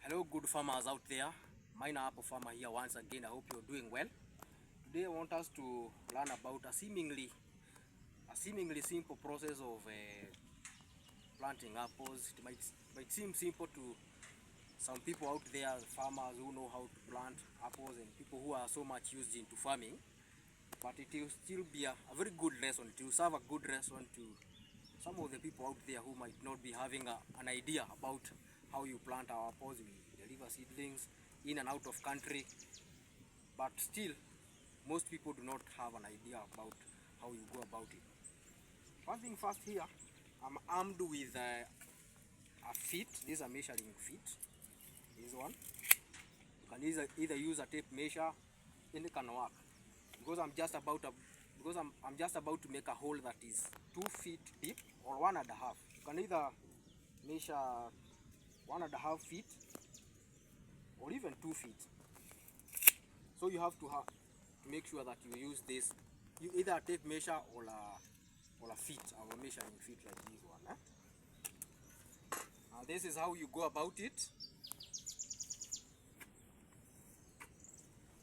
Hello, good farmers out there. Mine apple farmer here once again. I hope you're doing well. Today I want us to learn about a seemingly simple process of planting apples. It might seem simple to some people out there, farmers who know how to plant apples and people who are so much used into farming. But it will still be a very good lesson. It will serve a good lesson to some of the people out there who might not be having an idea about how you plant our apples. We deliver seedlings in and out of country, but still most people do not have an idea about how you go about it. First thing first, here I'm armed with a feet. This is a measuring feet. This one you can either use a tape measure, and it can work because I'm just about to make a hole that is 2 feet deep or 1.5. You can either measure 1.5 feet or even 2 feet. So you have to make sure that you use this. You either a tape measure or a feet, our measuring feet like this one. This is how you go about it.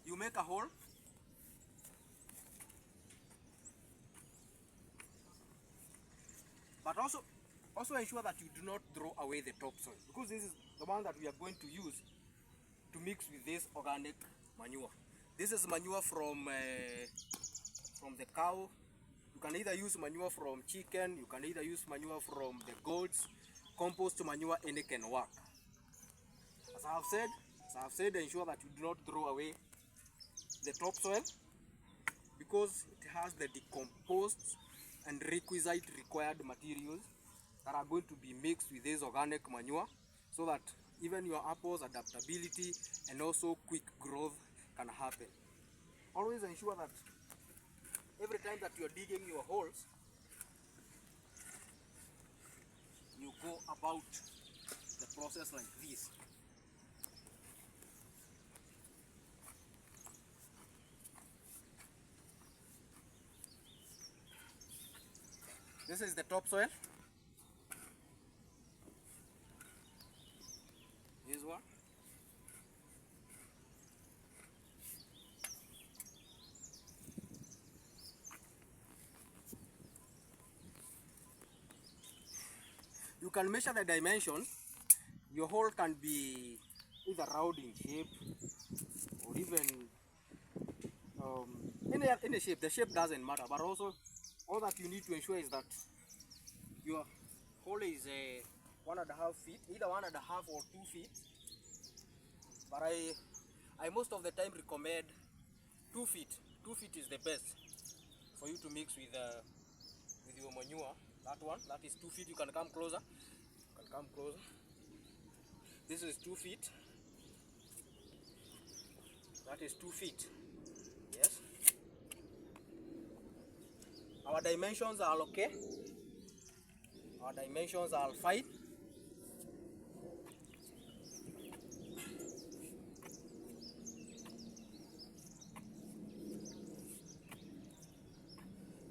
You make a hole. But also ensure that you do not throw away the topsoil, because this is the one that we are going to use to mix with this organic manure. This is manure from the cow. You can either use manure from chicken, you can either use manure from the goats, compost manure, and it can work. As I have said, ensure that you do not throw away the topsoil, because it has the decomposed and requisite required materials that are going to be mixed with this organic manure, so that even your apples' adaptability and also quick growth can happen. Always ensure that every time that you are digging your holes, you go about the process like this. This is the topsoil. This one. You can measure the dimensions. Your hole can be either round in shape or even any shape. The shape doesn't matter, but also all that you need to ensure is that your hole is 1.5 feet, either 1.5 or 2 feet. But I most of the time recommend 2 feet. 2 feet is the best for you to mix with your manure. That is 2 feet. You can come closer. This is 2 feet. That is 2 feet. Yes. Our dimensions are okay. Our dimensions are fine.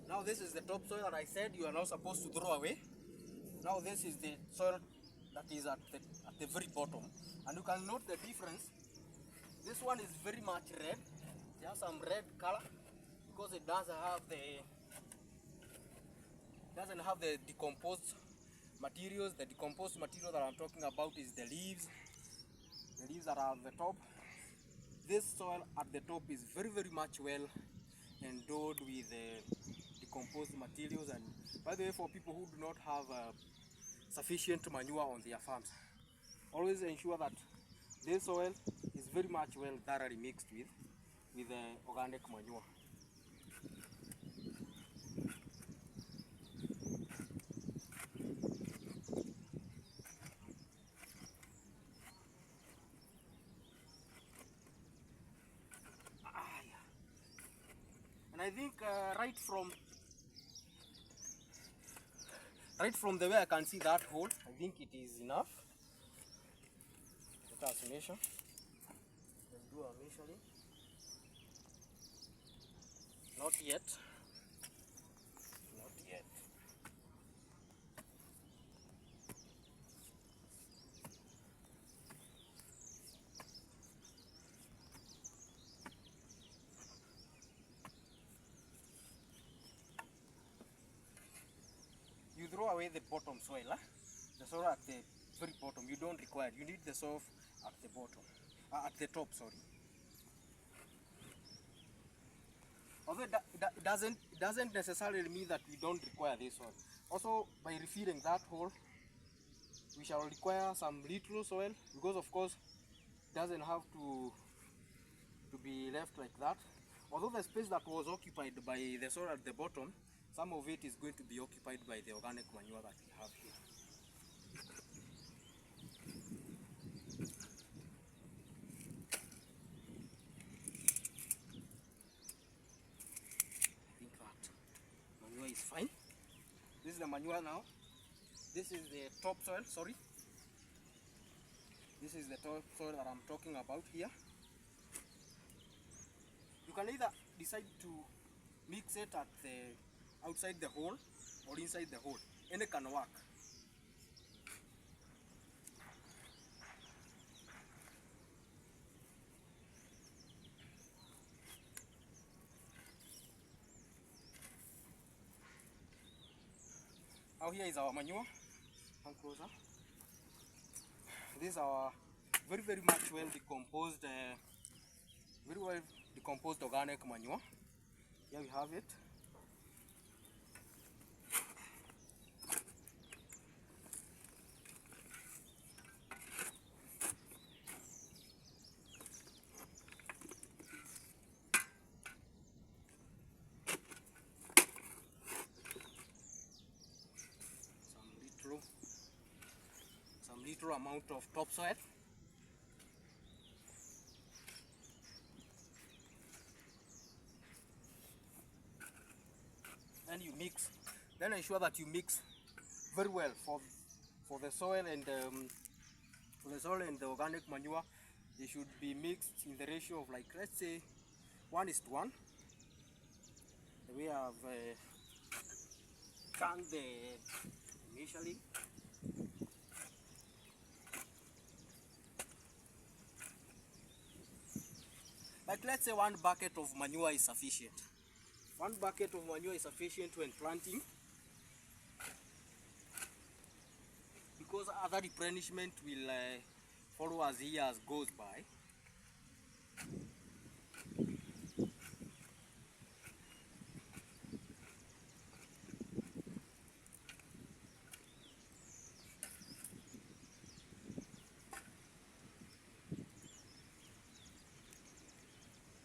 Now this is the topsoil that I said you are not supposed to throw away. Now this is the soil that is at the very bottom, and you can note the difference. This one is very much red. It has some red color because it doesn't have the decomposed materials. The decomposed material that I'm talking about is the leaves. The leaves that are at the top. This soil at the top is very much well endowed with decomposed materials. And by the way, for people who do not have sufficient manure on their farms, always ensure that this soil is very much well thoroughly mixed with organic manure. And I think right from the way I can see that hole, I think it is enough. Let us measure. Let's do our measuring. Not yet. away the bottom soil, the soil at the very bottom. You don't require, you need the soil at the bottom, at the top, sorry. Although it doesn't necessarily mean that we don't require this soil. Also, by refilling that hole, we shall require some little soil, because of course it doesn't have to be left like that. Although the space that was occupied by the soil at the bottom, some of it is going to be occupied by the organic manure that we have here. I think that manure is fine. This is the manure now. This is the topsoil, sorry. This is the topsoil that I'm talking about here. You can either decide to mix it at the outside the hole or inside the hole. Any can work. Now here is our manure. Come closer. This is our very much well decomposed, organic manure. Here we have it. Some little amount of topsoil. Then you mix. Then ensure that you mix very well for the soil and the organic manure. They should be mixed in the ratio of, like, let's say 1:1. The way I've done initially. Like, let's say 1 bucket of manure is sufficient. 1 bucket of manure is sufficient when planting, because other replenishment will follow as years goes by.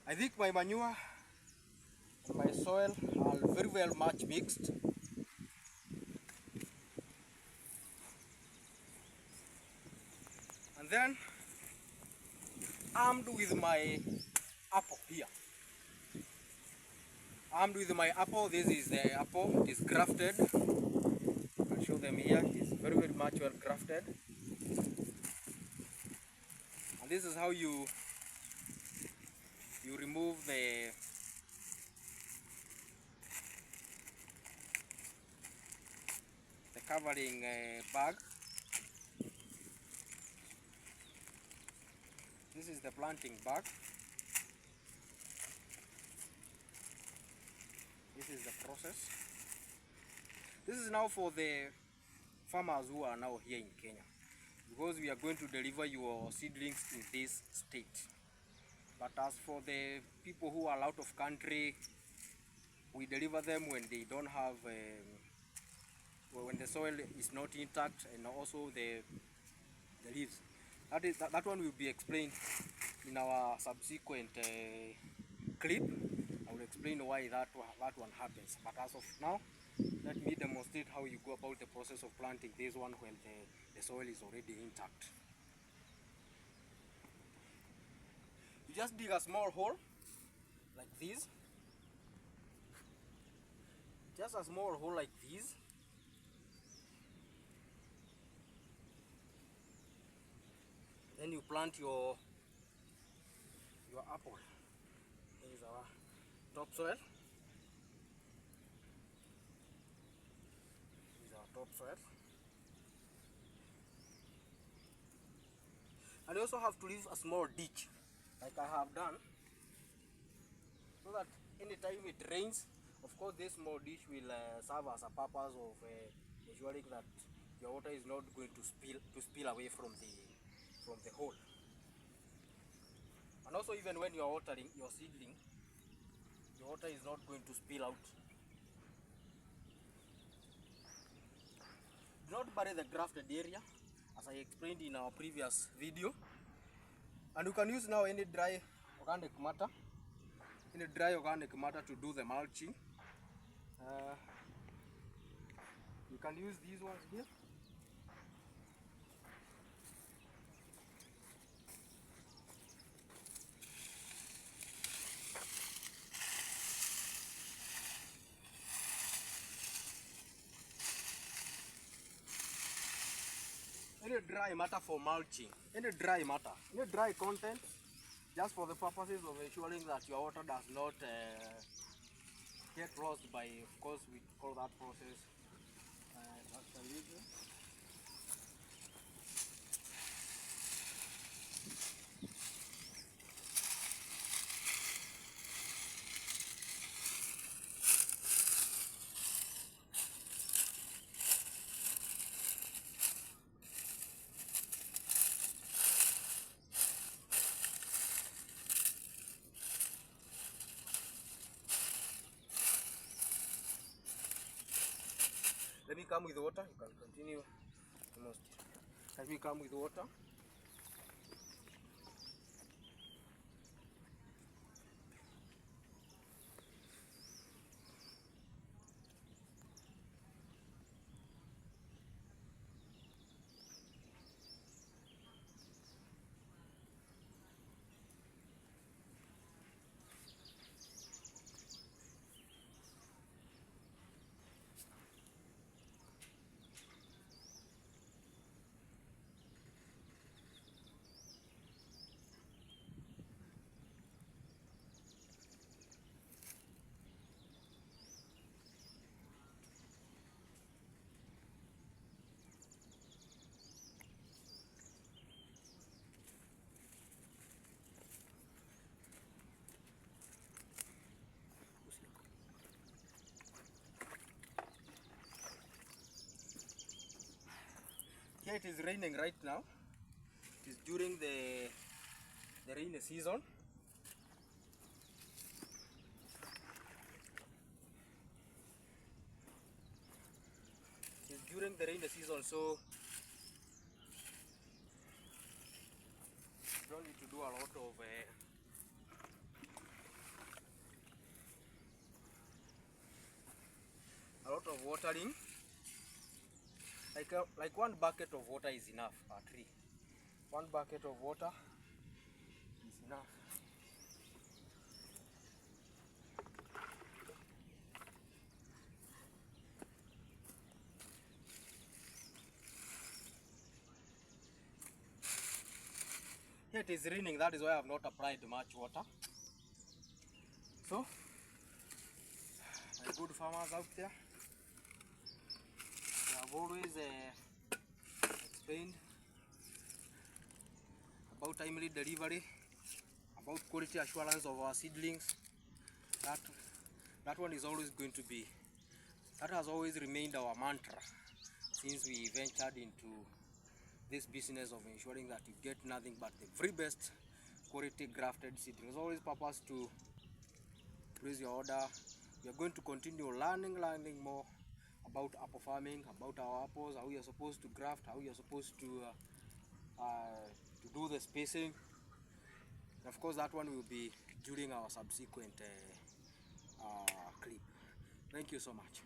I think my manure and my soil are very well much mixed. And then, armed with my apple here. Armed with my apple, this is the apple, it is grafted. I'll show them here, it's very much well grafted. And this is how you remove the covering bag. This is the planting bag. This is the process. This is now for the farmers who are now here in Kenya, because we are going to deliver your seedlings in this state. But as for the people who are out of country, we deliver them when they don't have, when the soil is not intact, and also the leaves. That one will be explained in our subsequent clip. I will explain why that one happens. But as of now, let me demonstrate how you go about the process of planting this one when the soil is already intact. You just dig a small hole like this. Just a small hole like this. Then you plant your apple. Here is our topsoil. This is our topsoil. And you also have to leave a small ditch, like I have done, so that anytime it rains, of course this small ditch will serve as a purpose of ensuring that your water is not going to spill away from the hole. And also, even when you are watering your seedling, the water is not going to spill out. Do not bury the grafted area, as I explained in our previous video. And you can use now any dry organic matter to do the mulching. You can use these ones here. Any dry matter for mulching, any dry content, just for the purposes of ensuring that your water does not get lost by, of course, we call that process fertilizer. Let me come with water. You can continue. Let me come with water. Here it is raining right now. It is during the rainy season. It is during the rainy season, so you don't need to do a lot of watering. Like 1 bucket of water is enough per tree. 1 bucket of water is enough. Here it is raining, that is why I have not applied much water. So, my good farmers out there, they have always explained about timely delivery, about quality assurance of our seedlings. That one is always going to be, that has always remained our mantra since we ventured into this business of ensuring that you get nothing but the very best quality grafted seedlings. It's always purpose to place your order. We are going to continue learning more about apple farming, about our apples, how you are supposed to graft, how you are supposed to do the spacing. And of course, that one will be during our subsequent clip. Thank you so much.